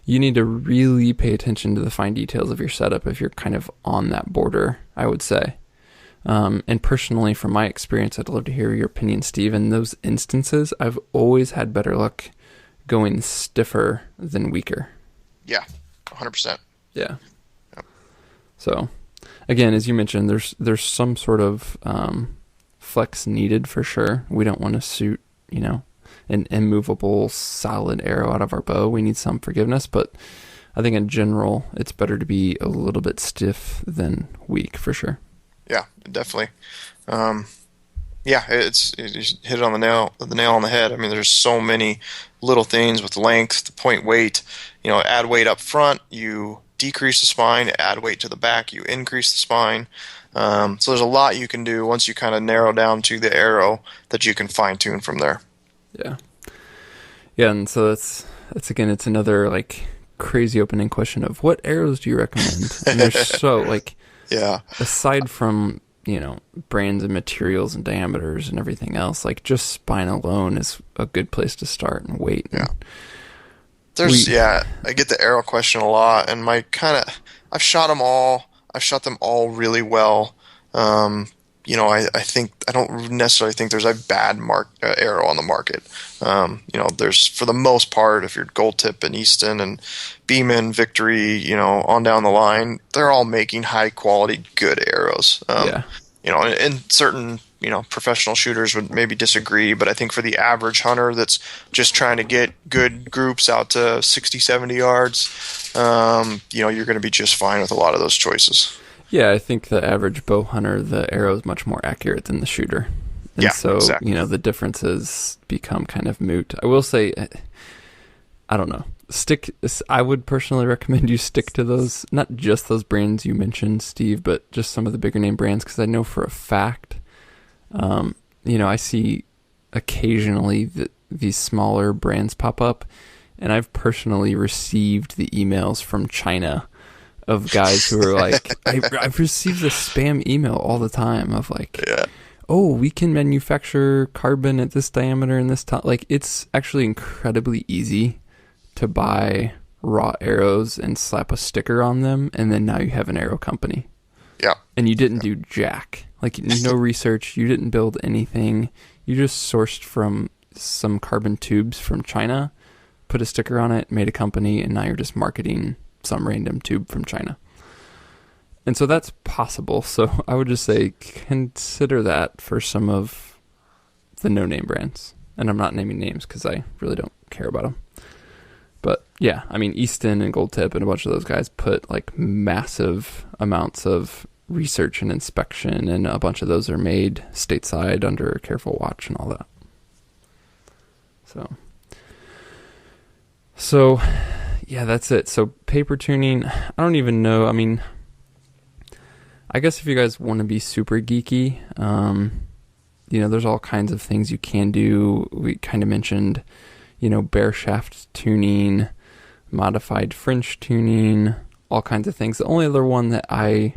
You need to really pay attention to the fine details of your setup if you're kind of on that border, I would say. And personally, from my experience, I'd love to hear your opinion, Steve. In those instances, I've always had better luck going stiffer than weaker. Yeah, 100%. Yeah. Yep. So, again, as you mentioned, there's some sort of flex needed for sure. We don't want to shoot, an immovable, solid arrow out of our bow. We need some forgiveness, but I think in general, it's better to be a little bit stiff than weak for sure. Yeah, definitely. You hit it on the nail on the head. I mean, there's so many little things with length, the point weight. Add weight up front, you decrease the spine. Add weight to the back, you increase the spine. So there's a lot you can do once you kind of narrow down to the arrow that you can fine tune from there. Yeah, and so that's again, it's another like crazy opening question of what arrows do you recommend? And there's so aside from brands and materials and diameters and everything else, like just spine alone is a good place to start and weight. Yeah. I get the arrow question a lot, and I've shot them all. I've shot them all really well. I don't necessarily think there's a bad arrow on the market. There's, for the most part, if you're Gold Tip and Easton and Beeman, Victory, on down the line, they're all making high quality, good arrows. And certain, professional shooters would maybe disagree, but I think for the average hunter that's just trying to get good groups out to 60, 70 yards, you're going to be just fine with a lot of those choices. Yeah, I think the average bow hunter, the arrow is much more accurate than the shooter. And so, exactly. The differences become kind of moot. I will say, I don't know. I would personally recommend you stick to those, not just those brands you mentioned, Steve, but just some of the bigger name brands, because I know for a fact, I see occasionally these smaller brands pop up, and I've personally received the emails from China of guys who are like, I've received a spam email all the time of like, oh, we can manufacture carbon at this diameter and this time. Like, it's actually incredibly easy to buy raw arrows and slap a sticker on them, and then now you have an arrow company. Yeah. And you didn't do jack. Like, no research. You didn't build anything. You just sourced from some carbon tubes from China, put a sticker on it, made a company, and now you're just marketing some random tube from China. And so that's possible. So I would just say consider that for some of the no-name brands. And I'm not naming names because I really don't care about them. But yeah, I mean, Easton and Gold Tip and a bunch of those guys put like massive amounts of research and inspection, and a bunch of those are made stateside under a careful watch and all that. So yeah, that's it. So paper tuning, I don't even know. I mean, I guess if you guys want to be super geeky, there's all kinds of things you can do. We kind of mentioned, bare shaft tuning, modified French tuning, all kinds of things. The only other one that I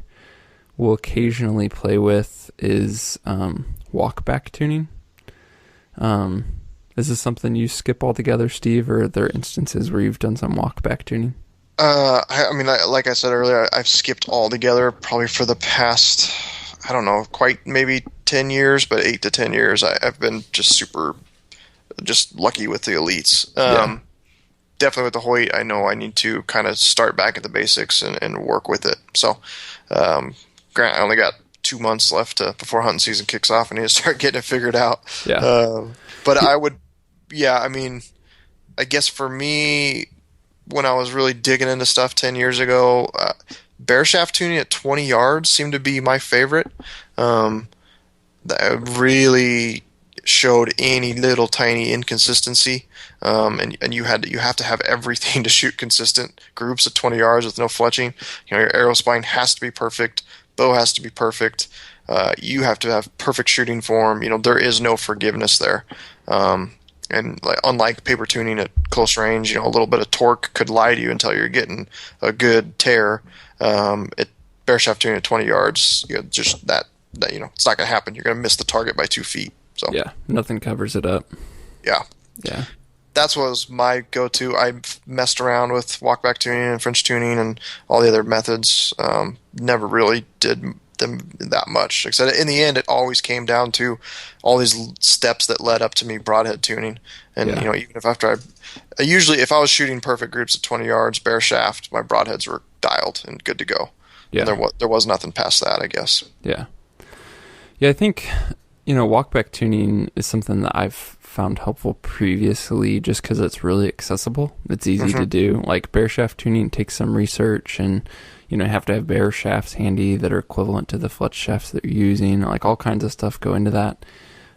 will occasionally play with is walk back tuning. Is this something you skip altogether, Steve, or are there instances where you've done some walk back tuning? Like I said earlier, I've skipped altogether probably for the past, I don't know, quite maybe 10 years, but 8 to 10 years. I've been just lucky with the elites. Definitely with the Hoyt, I know I need to kind of start back at the basics and work with it. So, Grant, I only got 2 months left before hunting season kicks off. I need to start getting it figured out. Yeah. But I guess for me, when I was really digging into stuff 10 years ago, bare shaft tuning at 20 yards seemed to be my favorite. That really showed any little tiny inconsistency, and you have to have everything to shoot consistent groups at 20 yards with no fletching. Your arrow spine has to be perfect, bow has to be perfect. You have to have perfect shooting form. There is no forgiveness there. And unlike paper tuning at close range, a little bit of torque could lie to you until you're getting a good tear. At bare shaft tuning at 20 yards, just that it's not going to happen. You're going to miss the target by 2 feet. So yeah, nothing covers it up. Yeah. That's what was my go-to. I've messed around with walkback tuning and French tuning and all the other methods. Never really did them that much. Like I said, in the end, it always came down to all these steps that led up to me broadhead tuning. And even if if I was shooting perfect groups at 20 yards, bare shaft, my broadheads were dialed and good to go. Yeah, and there was nothing past that, I guess. Yeah. I think walkback tuning is something that I've found helpful previously, just because it's really accessible. It's easy to do. Like bare shaft tuning takes some research, and you have to have bare shafts handy that are equivalent to the fletch shafts that you're using. Like all kinds of stuff go into that.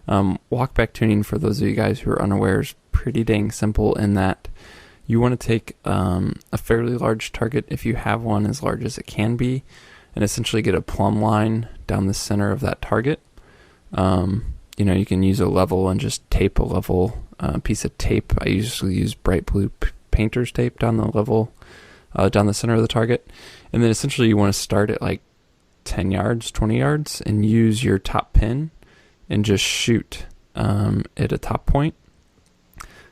Walkback tuning, for those of you guys who are unaware, is pretty dang simple in that you want to take a fairly large target, if you have one as large as it can be, and essentially get a plumb line down the center of that target. You can use a level and just tape a level piece of tape. I usually use bright blue painter's tape down the level, down the center of the target. And then essentially you want to start at like 10 yards, 20 yards, and use your top pin and just shoot at a top point.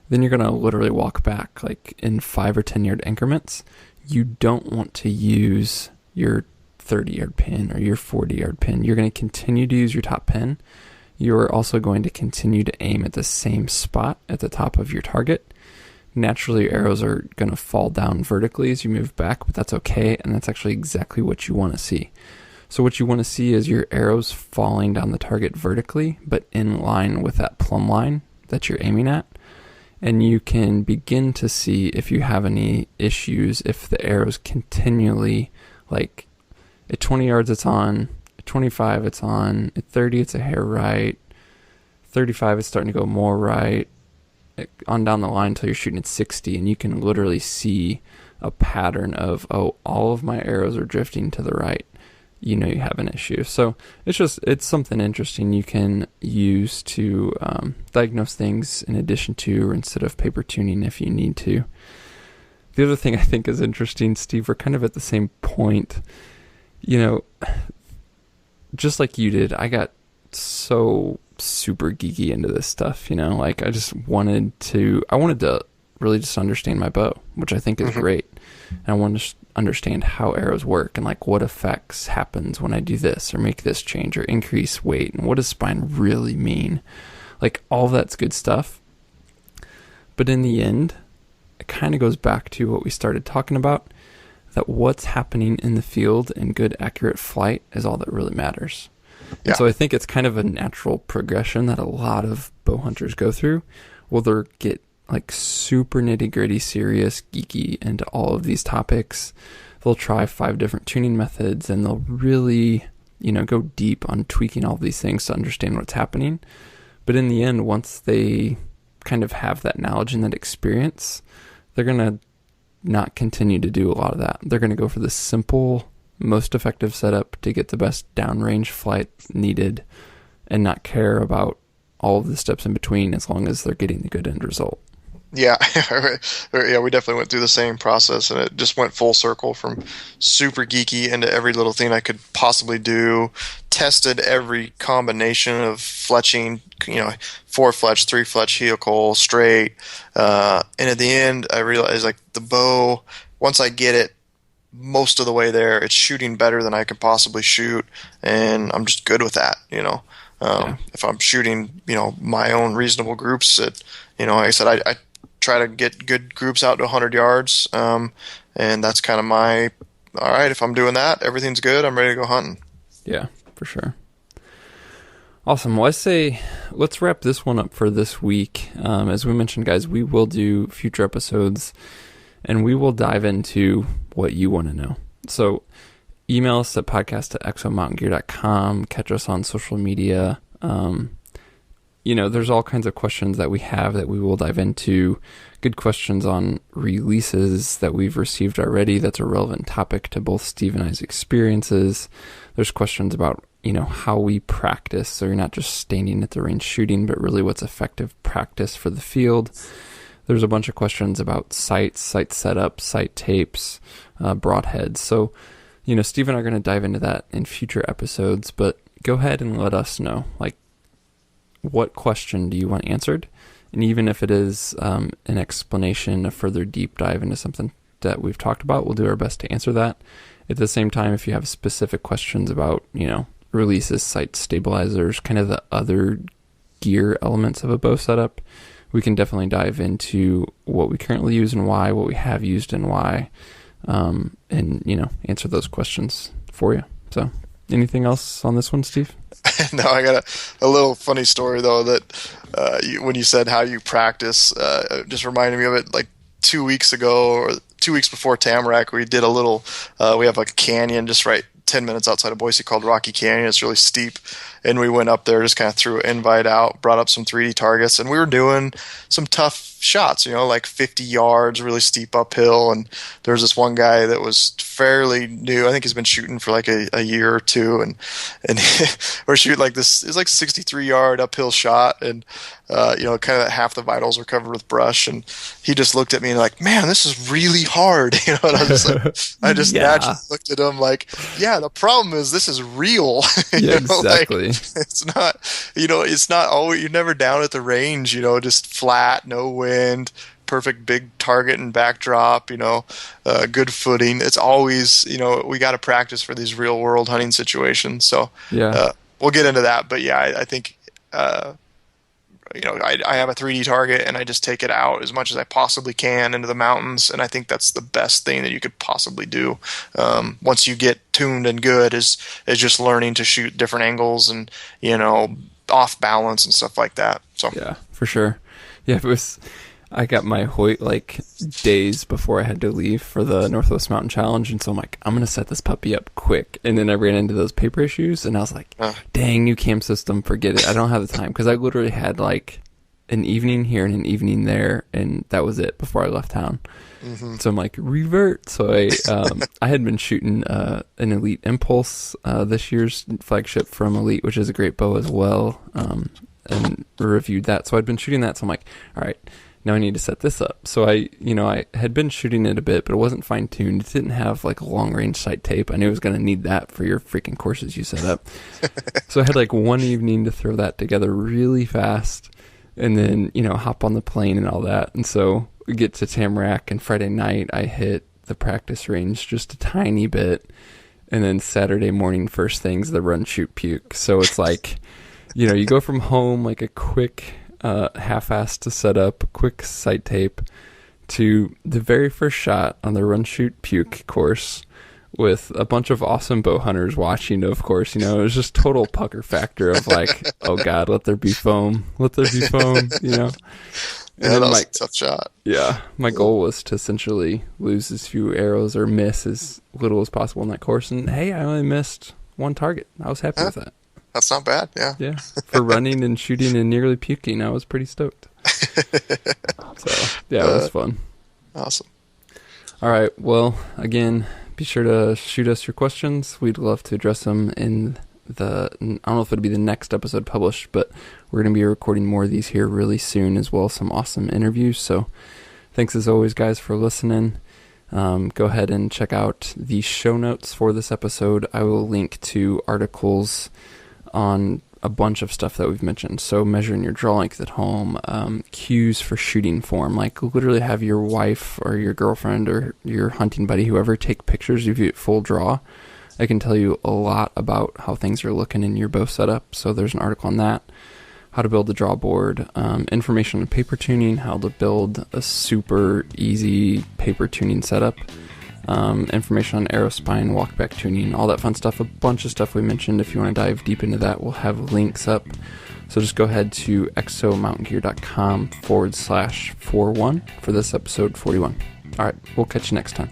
Then you're going to literally walk back like in 5 or 10 yard increments. You don't want to use your 30 yard pin or your 40 yard pin. You're going to continue to use your top pin. You're also going to continue to aim at the same spot at the top of your target. Naturally, your arrows are going to fall down vertically as you move back, but that's okay, and that's actually exactly what you want to see. So what you want to see is your arrows falling down the target vertically, but in line with that plumb line that you're aiming at. And you can begin to see if you have any issues, if the arrows continually, like at 20 yards it's on, at 25 it's on, at 30 it's a hair right, 35 it's starting to go more right, on down the line until you're shooting at 60, and you can literally see a pattern of, all of my arrows are drifting to the right. You have an issue. So it's something interesting you can use to diagnose things in addition to or instead of paper tuning if you need to. The other thing I think is interesting, Steve, we're kind of at the same point. Just like you did, I got so super geeky into this stuff, like I wanted to really just understand my bow, which I think is great. And I wanted to understand how arrows work and like what effects happens when I do this or make this change or increase weight, and what does spine really mean. Like all that's good stuff. But in the end, it kind of goes back to what we started talking about, that what's happening in the field and good, accurate flight is all that really matters. Yeah. And so I think it's kind of a natural progression that a lot of bow hunters go through. Well, they'll get like super nitty-gritty, serious, geeky into all of these topics. They'll try 5 different tuning methods, and they'll really, go deep on tweaking all of these things to understand what's happening. But in the end, once they kind of have that knowledge and that experience, they're going to not continue to do a lot of that. They're going to go for the simple, most effective setup to get the best downrange flight needed and not care about all of the steps in between as long as they're getting the good end result. Yeah, yeah, we definitely went through the same process, and it just went full circle from super geeky into every little thing I could possibly do. Tested every combination of fletching, 4-fletch, 3-fletch helical, straight, and at the end, I realized like the bow, once I get it most of the way there, it's shooting better than I could possibly shoot, and I'm just good with that. If I'm shooting, my own reasonable groups, like I said, I try to get good groups out to 100 yards, and that's kind of all right, if I'm doing that, everything's good, I'm ready to go hunting. Yeah, for sure. Awesome. Well, I say let's wrap this one up for this week. As we mentioned, guys, we will do future episodes, and we will dive into what you want to know. So email us at podcast@exomountaingear.com, catch us on social media. There's all kinds of questions that we have that we will dive into. Good questions on releases that we've received already. That's a relevant topic to both Steve and I's experiences. There's questions about, how we practice. So you're not just standing at the range shooting, but really what's effective practice for the field. There's a bunch of questions about sights, sight setup, sight tapes, broadheads. So, Steve and I are going to dive into that in future episodes, but go ahead and let us know, what question do you want answered? And even if it is an explanation, a further deep dive into something that we've talked about, we'll do our best to answer that. At the same time, if you have specific questions about, releases, sight stabilizers, kind of the other gear elements of a bow setup, we can definitely dive into what we currently use and why, what we have used and why, and, answer those questions for you. So anything else on this one, Steve? No, I got a little funny story though that when you said how you practice, just reminded me of it. Like 2 weeks ago or 2 weeks before Tamarack, we did a little. We have a canyon just right 10 minutes outside of Boise called Rocky Canyon. It's really steep, and we went up there, just kind of threw an invite out, brought up some 3D targets, and we were doing some tough shots, like 50 yards, really steep uphill. And there was this one guy that was fairly new. I think he's been shooting for like a year or two, and we're shooting like this. It's like 63-yard uphill shot, and kind of half the vitals were covered with brush. And he just looked at me and like, man, this is really hard. And I was just like, I just naturally looked at him like, yeah, the problem is this is real. Yeah, exactly. It's not, it's not always, you're never down at the range, just flat, no wind, perfect big target and backdrop, good footing. It's always, we got to practice for these real world hunting situations. So we'll get into that. But yeah, I think, I have a 3D target and I just take it out as much as I possibly can into the mountains. And I think that's the best thing that you could possibly do. Once you get tuned and good is just learning to shoot different angles and, off balance and stuff like that. So yeah, for sure. Yeah, I got my Hoyt days before I had to leave for the Northwest Mountain Challenge, and so I'm like, I'm gonna set this puppy up quick. And then I ran into those paper issues, and I was like, dang, new cam system, forget it. I don't have the time, because I literally had an evening here and an evening there, and that was it before I left town. Mm-hmm. So I'm like, revert. So I had been shooting an Elite Impulse, this year's flagship from Elite, which is a great bow as well, and reviewed that. So I'd been shooting that, so I'm like, all right, now I need to set this up. So I had been shooting it a bit, but it wasn't fine-tuned. It didn't have a long-range sight tape. I knew I was going to need that for your freaking courses you set up. So I had one evening to throw that together really fast, and then, hop on the plane and all that. And so we get to Tamarack, and Friday night I hit the practice range just a tiny bit. And then Saturday morning, first thing's the run, shoot, puke. So it's you go from home, a quick half-assed to set up, a quick sight tape, to the very first shot on the Run Shoot Puke course with a bunch of awesome bow hunters watching, of course. It was just total pucker factor of like, oh God, let there be foam. Let there be foam, Yeah, that was a tough shot. Yeah, my goal was to essentially lose as few arrows or miss as little as possible in that course. And hey, I only missed one target. I was happy with that. That's not bad, yeah. Yeah, for running and shooting and nearly puking, I was pretty stoked. So, yeah, it was fun. Awesome. All right, well, again, be sure to shoot us your questions. We'd love to address them in I don't know if it'll be the next episode published, but we're going to be recording more of these here really soon, as well as some awesome interviews. So thanks as always, guys, for listening. Go ahead and check out the show notes for this episode. I will link to articles on a bunch of stuff that we've mentioned. So measuring your draw length at home, cues for shooting form, like literally have your wife or your girlfriend or your hunting buddy, whoever, take pictures of you at full draw. I can tell you a lot about how things are looking in your bow setup. So there's an article on that, how to build a draw board, information on paper tuning, how to build a super easy paper tuning setup, information on arrow spine, walkback tuning, all that fun stuff, a bunch of stuff we mentioned. If you want to dive deep into that, we'll have links up. So just go ahead to exomountaingear.com/41 for this episode 41. All right, we'll catch you next time.